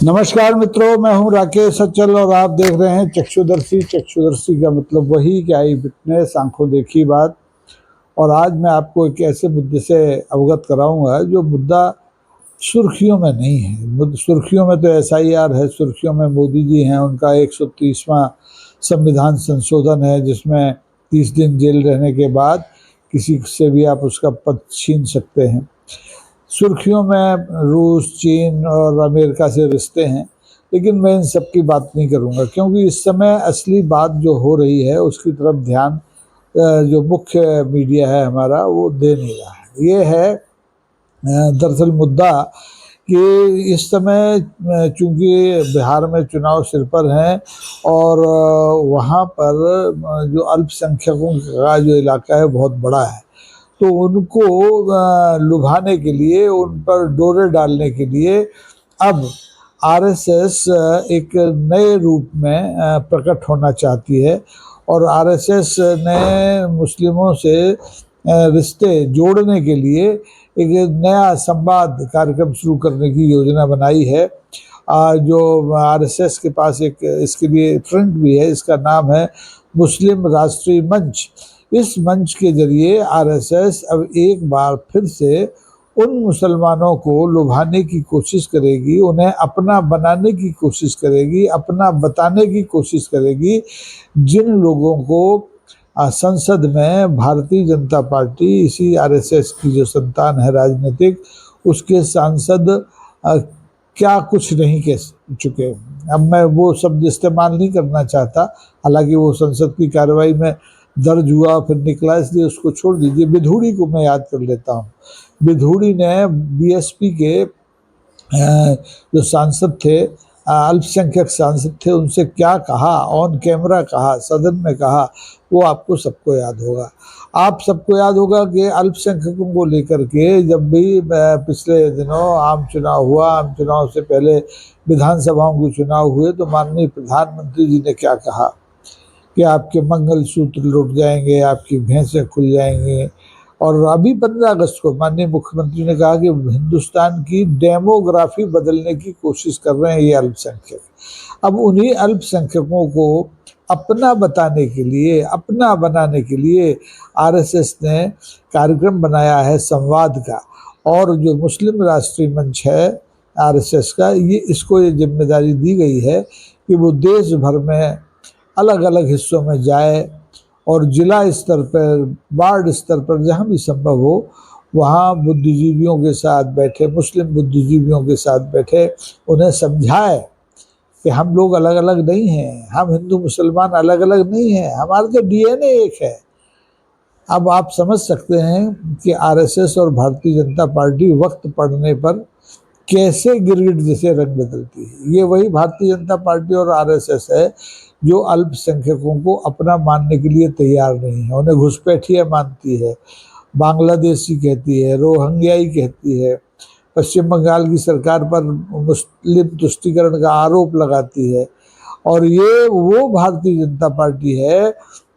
नमस्कार मित्रों, मैं हूं राकेश सचल और आप देख रहे हैं चक्षुदर्शी। चक्षुदर्शी का मतलब वही कि आई विटनेस, आंखों देखी बात। और आज मैं आपको एक ऐसे मुद्दे से अवगत कराऊंगा जो मुद्दा सुर्खियों में नहीं है। सुर्खियों में तो एसआईआर है, सुर्खियों में मोदी जी हैं, उनका 130वां संविधान संशोधन है जिसमें 30 दिन जेल रहने के बाद किसी से भी आप उसका पद छीन सकते हैं। सुर्खियों में रूस, चीन और अमेरिका से रिश्ते हैं, लेकिन मैं इन सब की बात नहीं करूंगा क्योंकि इस समय असली बात जो हो रही है उसकी तरफ ध्यान जो मुख्य मीडिया है हमारा वो दे नहीं रहा है। ये है दरअसल मुद्दा कि इस समय चूंकि बिहार में चुनाव सिर पर हैं और वहाँ पर जो अल्पसंख्यकों का जो इलाका है बहुत बड़ा है, तो उनको लुभाने के लिए, उन पर डोरे डालने के लिए अब आरएसएस एक नए रूप में प्रकट होना चाहती है। और आरएसएस ने मुस्लिमों से रिश्ते जोड़ने के लिए एक नया संवाद कार्यक्रम शुरू करने की योजना बनाई है। जो आरएसएस के पास एक इसके लिए फ्रंट भी है, इसका नाम है मुस्लिम राष्ट्रीय मंच। इस मंच के जरिए आरएसएस अब एक बार फिर से उन मुसलमानों को लुभाने की कोशिश करेगी, उन्हें अपना बनाने की कोशिश करेगी, अपना बताने की कोशिश करेगी, जिन लोगों को संसद में भारतीय जनता पार्टी, इसी आरएसएस की जो संतान है राजनीतिक, उसके सांसद क्या कुछ नहीं कह चुके। अब मैं वो शब्द इस्तेमाल नहीं करना चाहता, हालांकि वो संसद की कार्रवाई में दर्ज हुआ फिर निकला, इसलिए उसको छोड़ दीजिए। बिधूड़ी को मैं याद कर लेता हूँ। बिधूड़ी ने बीएसपी के जो सांसद थे, अल्पसंख्यक सांसद थे, उनसे क्या कहा, ऑन कैमरा कहा, सदन में कहा, वो आपको सबको याद होगा। आप सबको याद होगा कि अल्पसंख्यकों को लेकर के जब भी पिछले दिनों आम चुनाव हुआ, आम चुनाव से पहले विधानसभाओं के चुनाव हुए, तो माननीय प्रधानमंत्री जी ने क्या कहा कि आपके मंगलसूत्र लुट जाएंगे, आपकी भैंसें खुल जाएंगी। और अभी 15 अगस्त को माननीय मुख्यमंत्री ने कहा कि हिंदुस्तान की डेमोग्राफी बदलने की कोशिश कर रहे हैं ये अल्पसंख्यक। अब उन्हीं अल्पसंख्यकों को अपना बताने के लिए, अपना बनाने के लिए आरएसएस ने कार्यक्रम बनाया है संवाद का। और जो मुस्लिम राष्ट्रीय मंच है आरएसएस का, इसको ये जिम्मेदारी दी गई है कि वो देश भर में अलग अलग हिस्सों में जाए और जिला स्तर पर, वार्ड स्तर पर, जहाँ भी संभव हो वहाँ बुद्धिजीवियों के साथ बैठे, मुस्लिम बुद्धिजीवियों के साथ बैठे, उन्हें समझाए कि हम लोग अलग अलग नहीं हैं, हम हिंदू मुसलमान अलग अलग नहीं हैं, हमारा तो डीएनए एक है। अब आप समझ सकते हैं कि आरएसएस और भारतीय जनता पार्टी वक्त पड़ने पर कैसे गिरगिट जैसे रंग बदलती है। ये वही भारतीय जनता पार्टी और आरएसएस है जो अल्पसंख्यकों को अपना मानने के लिए तैयार नहीं है, उन्हें घुसपैठिया मानती है, बांग्लादेशी कहती है, रोहिंग्याई कहती है, पश्चिम बंगाल की सरकार पर मुस्लिम तुष्टीकरण का आरोप लगाती है। और ये वो भारतीय जनता पार्टी है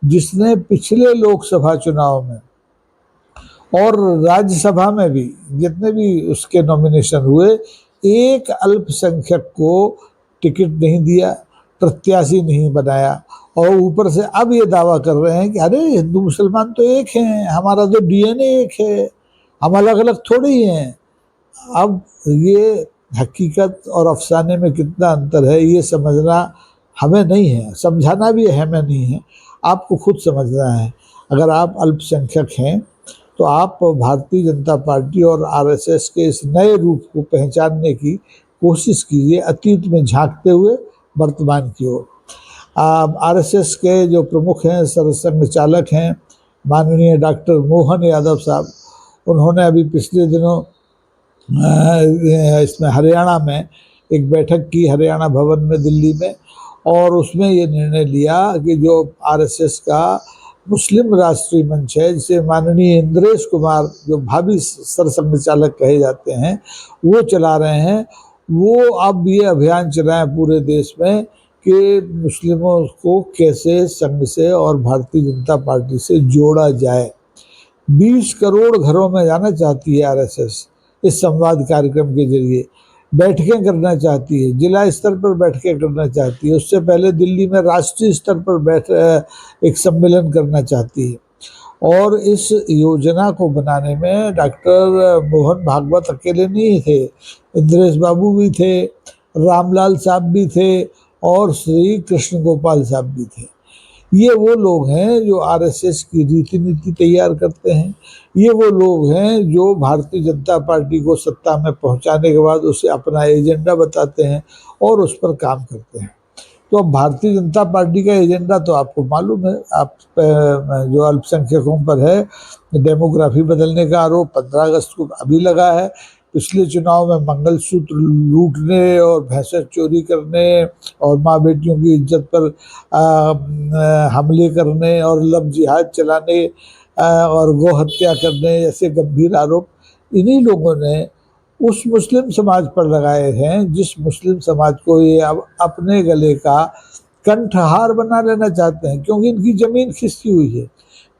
जिसने पिछले लोकसभा चुनाव में और राज्यसभा में भी जितने भी उसके नॉमिनेशन हुए, एक अल्पसंख्यक को टिकट नहीं दिया, प्रत्याशी नहीं बनाया। और ऊपर से अब ये दावा कर रहे हैं कि अरे हिंदू मुसलमान तो एक हैं, हमारा तो डीएनए एक है, हम अलग अलग थोड़े ही हैं। अब ये हकीकत और अफसाने में कितना अंतर है ये समझना हमें नहीं है, समझाना भी हमें नहीं है, आपको खुद समझना है। अगर आप अल्पसंख्यक हैं तो आप भारतीय जनता पार्टी और आरएसएस के इस नए रूप को पहचानने की कोशिश कीजिए, अतीत में झांकते हुए वर्तमान की ओर। आरएसएस के जो प्रमुख हैं, सरसंघ चालक हैं, माननीय डॉक्टर मोहन यादव साहब, उन्होंने अभी पिछले दिनों इसमें हरियाणा में एक बैठक की, हरियाणा भवन में दिल्ली में, और उसमें ये निर्णय लिया कि जो आरएसएस का मुस्लिम राष्ट्रीय मंच है, जिसे माननीय इंद्रेश कुमार, जो भावी सरसंघ चालक कहे जाते हैं, वो चला रहे हैं, वो अब ये अभियान चलाएं पूरे देश में कि मुस्लिमों को कैसे संघ से और भारतीय जनता पार्टी से जोड़ा जाए। 20 करोड़ घरों में जाना चाहती है आरएसएस इस संवाद कार्यक्रम के जरिए। बैठकें करना चाहती है, जिला स्तर पर बैठकें करना चाहती है। उससे पहले दिल्ली में राष्ट्रीय स्तर पर एक सम्मेलन करना चाहती है। और इस योजना को बनाने में डॉक्टर मोहन भागवत अकेले नहीं थे, इंद्रेश बाबू भी थे, रामलाल साहब भी थे और श्री कृष्ण गोपाल साहब भी थे। ये वो लोग हैं जो आरएसएस की रीति नीति तैयार करते हैं। ये वो लोग हैं जो भारतीय जनता पार्टी को सत्ता में पहुंचाने के बाद उसे अपना एजेंडा बताते हैं और उस पर काम करते हैं। तो अब भारतीय जनता पार्टी का एजेंडा तो आपको मालूम है। आप जो अल्पसंख्यकों पर है, डेमोग्राफी बदलने का आरोप 15 अगस्त को अभी लगा है। पिछले चुनाव में मंगलसूत्र लूटने और भैंसें चोरी करने और माँ बेटियों की इज्जत पर हमले करने और लव जिहाद चलाने और गौ हत्या करने जैसे गंभीर आरोप इन्हीं लोगों ने उस मुस्लिम समाज पर लगाए हैं जिस मुस्लिम समाज को ये अब अपने गले का कंठहार बना लेना चाहते हैं, क्योंकि इनकी जमीन खिसकी हुई है।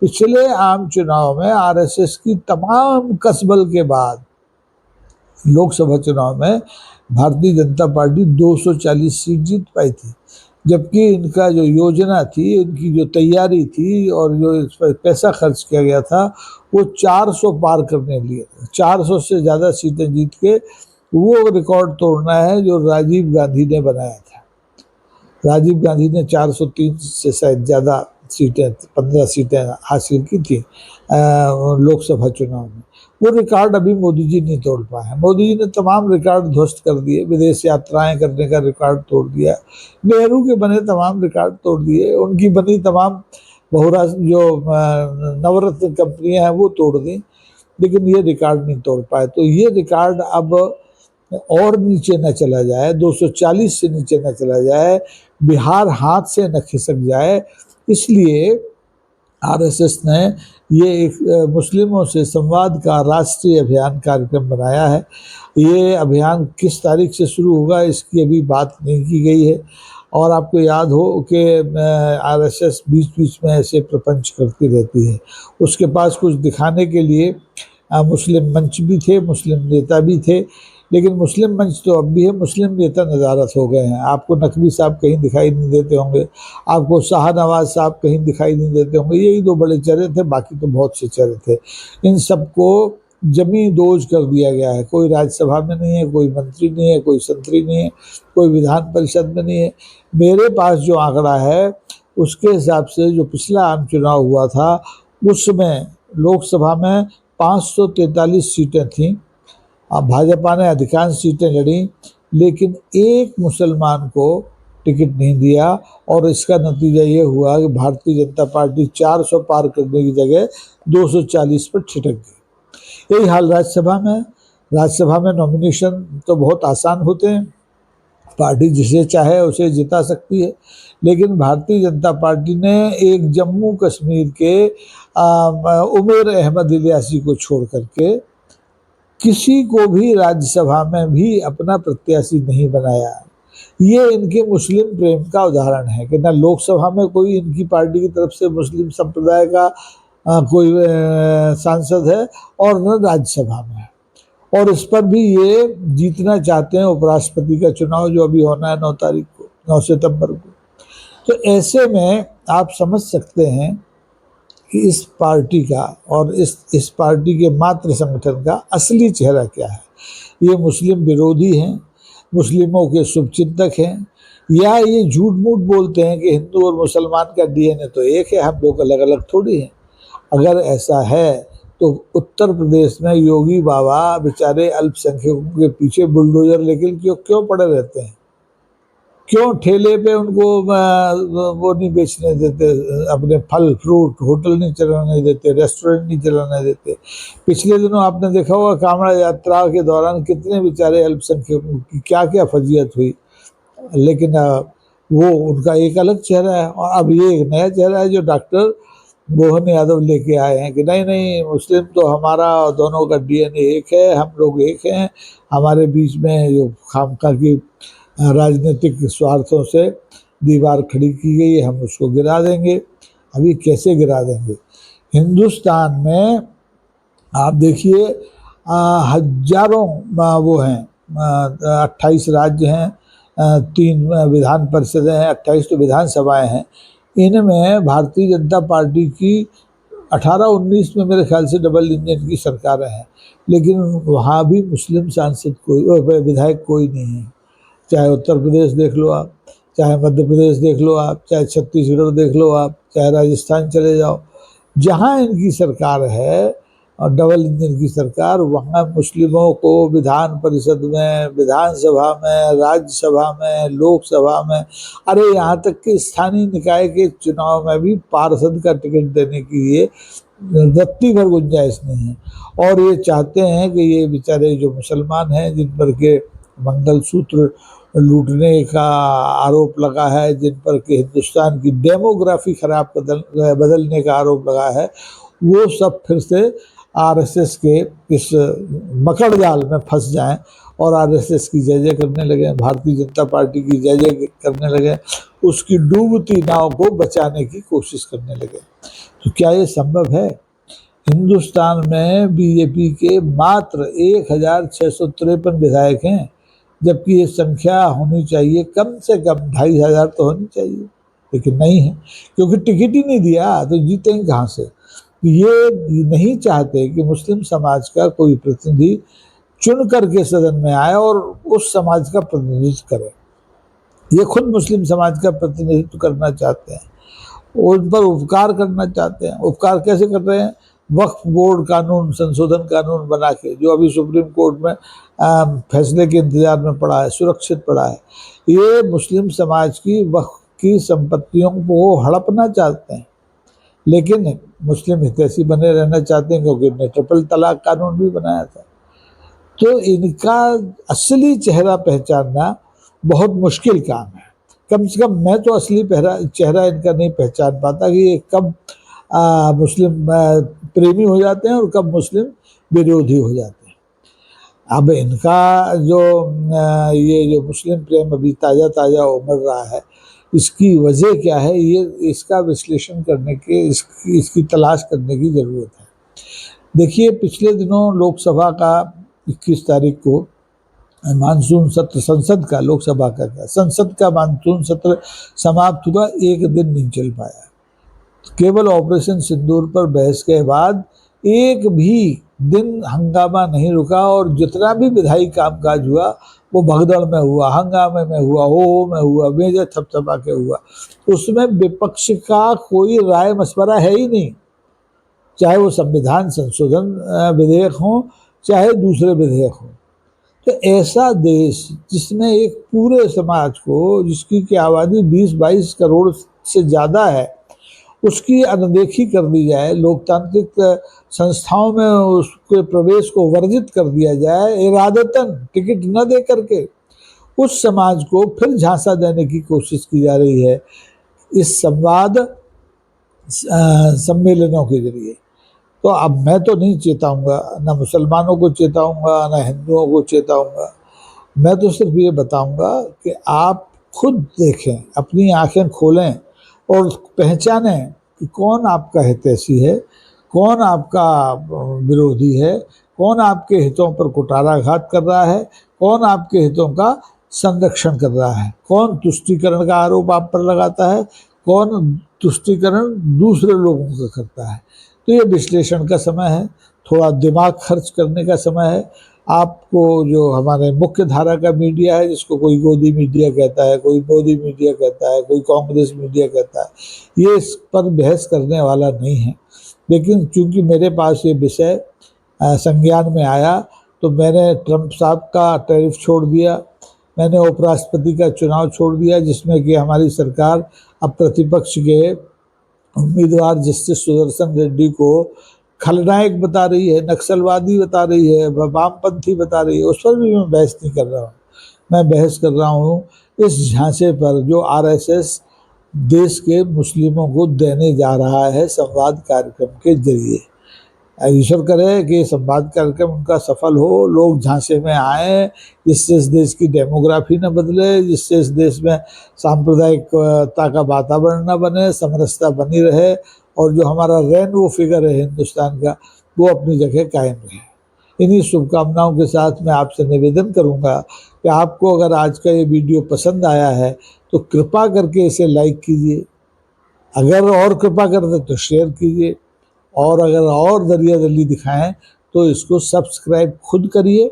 पिछले आम चुनाव में आरएसएस की तमाम कसबल के बाद लोकसभा चुनाव में भारतीय जनता पार्टी 240 सीट जीत पाई थी, जबकि इनका जो योजना थी, इनकी जो तैयारी थी और जो इस पर पैसा खर्च किया गया था वो 400 पार करने लिए। 400 से ज़्यादा सीटें जीत के वो रिकॉर्ड तोड़ना है जो राजीव गांधी ने बनाया था। राजीव गांधी ने 403 से शायद ज़्यादा सीटें, 15 सीटें हासिल की थी लोकसभा चुनाव में। वो रिकॉर्ड अभी मोदी जी नहीं तोड़ पाए हैं। मोदी जी ने तमाम रिकॉर्ड ध्वस्त कर दिए, विदेश यात्राएं करने का रिकॉर्ड तोड़ दिया, नेहरू के बने तमाम रिकॉर्ड तोड़ दिए, उनकी बनी तमाम बहुराष्ट्र जो नवरत्न कंपनियां हैं वो तोड़ दी, लेकिन ये रिकॉर्ड नहीं तोड़ पाए। तो ये रिकॉर्ड अब और नीचे न चला जाए, 240 से नीचे न चला जाए, बिहार हाथ से न खिसक जाए, इसलिए आरएसएस ने ये एक मुस्लिमों से संवाद का राष्ट्रीय अभियान कार्यक्रम बनाया है। ये अभियान किस तारीख से शुरू होगा इसकी अभी बात नहीं की गई है। और आपको याद हो कि आरएसएस बीच बीच में ऐसे प्रपंच करती रहती है। उसके पास कुछ दिखाने के लिए मुस्लिम मंच भी थे, मुस्लिम नेता भी थे, लेकिन मुस्लिम मंच तो अब भी है, मुस्लिम नेता नज़ारत हो गए हैं। आपको नकवी साहब कहीं दिखाई नहीं देते होंगे, आपको शाहनवाज साहब कहीं दिखाई नहीं देते होंगे। यही दो बड़े चेहरे थे, बाकी तो बहुत से चेहरे थे। इन सबको जमी दोज कर दिया गया है। कोई राज्यसभा में नहीं है, कोई मंत्री नहीं है, कोई संतरी नहीं है, कोई विधान परिषद में नहीं है। मेरे पास जो आंकड़ा है उसके हिसाब से जो पिछला आम चुनाव हुआ था उसमें लोकसभा में 543 सीटें थीं। अब भाजपा ने अधिकांश सीटें लड़ी, लेकिन एक मुसलमान को टिकट नहीं दिया और इसका नतीजा ये हुआ कि भारतीय जनता पार्टी 400 पार करने की जगह 240 पर छिटक गई। यही हाल राज्यसभा में। राज्यसभा में नॉमिनेशन तो बहुत आसान होते हैं, पार्टी जिसे चाहे उसे जिता सकती है, लेकिन भारतीय जनता पार्टी ने एक जम्मू कश्मीर के उमेर अहमद इलियासी को छोड़ करके किसी को भी राज्यसभा में भी अपना प्रत्याशी नहीं बनाया। ये इनके मुस्लिम प्रेम का उदाहरण है कि न लोकसभा में कोई इनकी पार्टी की तरफ से मुस्लिम संप्रदाय का कोई सांसद है और न राज्यसभा में। और इस पर भी ये जीतना चाहते हैं उपराष्ट्रपति का चुनाव जो अभी होना है 9 तारीख को, 9 सितंबर को। तो ऐसे में आप समझ सकते हैं कि इस पार्टी का और इस पार्टी के मातृ संगठन का असली चेहरा क्या है। ये मुस्लिम विरोधी हैं, मुस्लिमों के शुभचिंतक हैं, या ये झूठ मूठ बोलते हैं कि हिंदू और मुसलमान का डीएनए तो एक है, हम लोग अलग अलग थोड़ी हैं। अगर ऐसा है तो उत्तर प्रदेश में योगी बाबा बेचारे अल्पसंख्यकों के पीछे बुलडोजर लेकिन क्यों पड़े रहते हैं? क्यों ठेले पे उनको वो नहीं बेचने देते, अपने फल फ्रूट, होटल नहीं चलाने देते, रेस्टोरेंट नहीं चलाने देते? पिछले दिनों आपने देखा होगा कांवड़ा यात्रा के दौरान कितने बेचारे अल्पसंख्यकों की क्या क्या फजीयत हुई, लेकिन वो उनका एक अलग चेहरा है। और अब ये एक नया चेहरा है जो डॉक्टर मोहन यादव लेके आए हैं कि नहीं नहीं, मुस्लिम तो हमारा दोनों का डीएनए एक है, हम लोग एक हैं, हमारे बीच में जो खामखा की राजनीतिक स्वार्थों से दीवार खड़ी की गई है हम उसको गिरा देंगे। अभी कैसे गिरा देंगे? हिंदुस्तान में आप देखिए हजारों वो हैं 28 राज्य हैं, 3 विधान परिषदें हैं, 28 तो विधानसभाएं हैं। इनमें भारतीय जनता पार्टी की 18-19 में मेरे ख्याल से डबल इंजन की सरकारें हैं, लेकिन वहाँ भी मुस्लिम सांसद कोई, विधायक कोई नहीं है। चाहे उत्तर प्रदेश देख लो आप, चाहे मध्य प्रदेश देख लो आप, चाहे छत्तीसगढ़ देख लो आप, चाहे राजस्थान चले जाओ, जहाँ इनकी सरकार है और डबल इंजन की सरकार, वहाँ मुस्लिमों को विधान परिषद में, विधानसभा में, राज्यसभा में, लोकसभा में, अरे यहाँ तक कि स्थानीय निकाय के चुनाव में भी पार्षद का टिकट देने की ये रत्ती भर गुंजाइश नहीं है। और ये चाहते हैं कि ये बेचारे जो मुसलमान हैं, जिन पर के मंगलसूत्र लूटने का आरोप लगा है, जिन पर के हिंदुस्तान की डेमोग्राफी खराब बदलने का आरोप लगा है, वो सब फिर से आरएसएस के इस मकड़ जाल में फंस जाएं और आरएसएस की जय जय करने लगे, भारतीय जनता पार्टी की जय जय करने लगे, उसकी डूबती नाव को बचाने की कोशिश करने लगे। तो क्या ये संभव है? हिंदुस्तान में बीजेपी के मात्र 1653 विधायक हैं, जबकि ये संख्या होनी चाहिए कम से कम 2500 तो होनी चाहिए, लेकिन नहीं है, क्योंकि टिकट ही नहीं दिया तो जीतेंगे कहाँ से। ये नहीं चाहते कि मुस्लिम समाज का कोई प्रतिनिधि चुन करके सदन में आए और उस समाज का प्रतिनिधित्व करे। ये खुद मुस्लिम समाज का प्रतिनिधित्व करना चाहते हैं, उन पर उपकार करना चाहते हैं। उपकार कैसे कर रहे हैं? वक्फ बोर्ड कानून, संशोधन कानून बना के, जो अभी सुप्रीम कोर्ट में फैसले के इंतजार में पड़ा है, सुरक्षित पड़ा है। ये मुस्लिम समाज की वक्फ की संपत्तियों को हड़पना चाहते हैं, लेकिन मुस्लिम हितैषी बने रहना चाहते हैं, क्योंकि इन्होंने ट्रिपल तलाक कानून भी बनाया था। तो इनका असली चेहरा पहचानना बहुत मुश्किल काम है। कम से कम मैं तो असली चेहरा इनका नहीं पहचान पाता कि ये कब मुस्लिम प्रेमी हो जाते हैं और कब मुस्लिम विरोधी हो जाते हैं। अब इनका जो ये जो मुस्लिम प्रेम अभी ताज़ा ताज़ा उमड़ रहा है, इसकी वजह क्या है, ये इसका विश्लेषण करने के, इसकी तलाश करने की ज़रूरत है। देखिए, पिछले दिनों लोकसभा का 21 तारीख को मानसून सत्र, संसद का, लोकसभा का क्या, संसद का मानसून सत्र समाप्त हुआ, एक दिन नहीं चल पाया। केवल ऑपरेशन सिंदूर पर बहस के बाद एक भी दिन हंगामा नहीं रुका, और जितना भी विधायी कामकाज हुआ वो भगदड़ में हुआ, हंगामे में हुआ, हो में हुआ, मेजे थपथपा के हुआ। उसमें विपक्ष का कोई राय मशवरा है ही नहीं, चाहे वो संविधान संशोधन विधेयक हो, चाहे दूसरे विधेयक हो। तो ऐसा देश जिसमें एक पूरे समाज को, जिसकी की आबादी 20-22 करोड़ से ज़्यादा है, उसकी अनदेखी कर दी जाए, लोकतांत्रिक संस्थाओं में उसके प्रवेश को वर्जित कर दिया जाए, इरादतन टिकट न दे करके उस समाज को फिर झांसा देने की कोशिश की जा रही है इस संवाद सम्मेलनों के जरिए। तो अब मैं तो नहीं चेताऊंगा, ना मुसलमानों को चेताऊंगा, ना हिंदुओं को चेताऊंगा। मैं तो सिर्फ ये बताऊंगा कि आप खुद देखें, अपनी आंखें खोलें और पहचानें कि कौन आपका हितैषी है, कौन आपका विरोधी है, कौन आपके हितों पर कुठाराघात कर रहा है, कौन आपके हितों का संरक्षण कर रहा है, कौन तुष्टीकरण का आरोप आप पर लगाता है, कौन तुष्टीकरण दूसरे लोगों का करता है। तो ये विश्लेषण का समय है, थोड़ा दिमाग खर्च करने का समय है। आपको जो हमारे मुख्य धारा का मीडिया है, जिसको कोई गोदी मीडिया कहता है, कोई मोदी मीडिया कहता है, कोई कांग्रेस मीडिया कहता है, ये इस पर बहस करने वाला नहीं है। लेकिन चूंकि मेरे पास ये विषय संज्ञान में आया, तो मैंने ट्रंप साहब का टैरिफ छोड़ दिया, मैंने उपराष्ट्रपति का चुनाव छोड़ दिया, जिसमें कि हमारी सरकार अब प्रतिपक्ष के उम्मीदवार जस्टिस सुदर्शन रेड्डी को खलनायक बता रही है, नक्सलवादी बता रही है, वामपंथी बता रही है। उस पर भी मैं बहस नहीं कर रहा हूँ। मैं बहस कर रहा हूँ इस झांसे पर जो आरएसएस देश के मुस्लिमों को देने जा रहा है संवाद कार्यक्रम के जरिए। ईश्वर करे कि संवाद कार्यक्रम उनका सफल हो, लोग झांसे में आए, जिससे इस देश की डेमोग्राफी न बदले, जिससे इस देश में सांप्रदायिकता का वातावरण न बने, समरसता बनी रहे, और जो हमारा रेनबो फिगर है हिंदुस्तान का, वो अपनी जगह कायम रहे। इन्हीं शुभकामनाओं के साथ मैं आपसे निवेदन करूंगा कि आपको अगर आज का ये वीडियो पसंद आया है तो कृपा करके इसे लाइक कीजिए, अगर और कृपा कर दे तो शेयर कीजिए, और अगर और दरिया दली दिखाएं तो इसको सब्सक्राइब खुद करिए,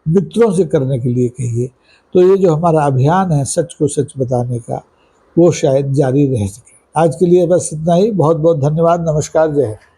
मित्रों से करने के लिए कहिए। तो ये जो हमारा अभियान है सच को सच बताने का, वो शायद जारी रह सके। आज के लिए बस इतना ही। बहुत बहुत धन्यवाद। नमस्कार। जय हिंद।